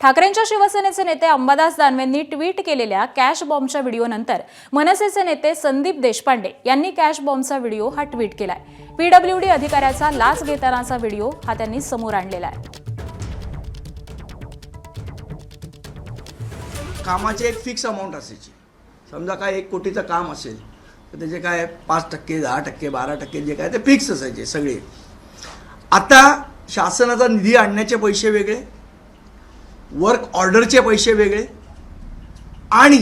ठाकरेंच्या शिवसेनेचे नेते अंबादास दानवेंनी ट्विट केलेल्या कॅश बॉम्बच्या व्हिडिओनंतर मनसेचे नेते संदीप देशपांडे यांनी कॅश बॉम्बचा व्हिडिओ हा ट्विट केलाय. पीडब्ल्यूडी अधिकाऱ्याचा लाच घेतानाचा व्हिडिओ हा त्यांनी समोर आणलेला आहे. कामाची एक फिक्स अमाऊंट असायची. समजा काय 1 कोटीचं काम असेल तर त्याचे काय 5%, 10%, 12% जे काय ते फिक्स असायचे सगळे. आता शासनाचा निधी आणण्याचे पैसे वेगळे, वर्क ऑर्डरचे पैसे वेगळे आणि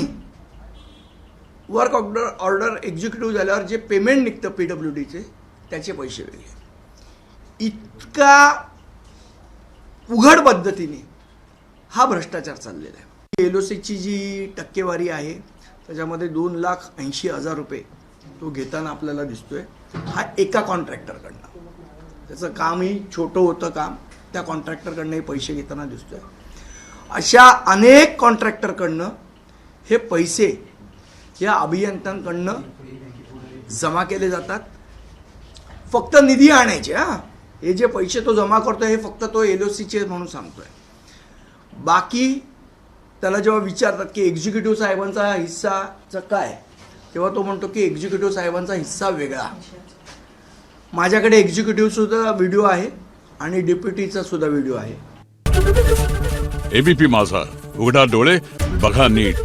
वर्क ऑर्डर एक्झिक्युटिव्ह झाल्यावर जे पेमेंट निघतं पीडब्ल्यूडीचे त्याचे पैसे वेगळे. इतका उघड पद्धतीने हा भ्रष्टाचार चाललेला आहे. एलओसीची जी टक्केवारी आहे त्याच्यामध्ये 2,80,000 रुपये तो घेताना आपल्याला दिसतोय. हा एका कॉन्ट्रॅक्टरकडनं, त्याचं कामही छोटं होतं काम, त्या कॉन्ट्रॅक्टरकडनंही पैसे घेताना दिसतोय. अशा अनेक कॉन्ट्रॅक्टरकडनं हे पैसे या अभियंत्यांकडनं जमा केले जातात. फक्त निधी आणायचे. हे जे पैसे तो जमा करतोय हे फक्त तो एलओसीचे म्हणून सांगतोय. बाकी त्याला जेव्हा विचारतात की एक्झिक्युटिव्ह साहेबांचा हिस्साचं काय, तेव्हा तो म्हणतो की एक्झिक्युटिव्ह साहेबांचा हिस्सा वेगळा. माझ्याकडे एक्झिक्युटिव्ह सुद्धा व्हिडिओ आहे आणि डेप्युटीचा सुद्धा व्हिडिओ आहे. एबीपी माझा, उघडा डोळे बघा नीट.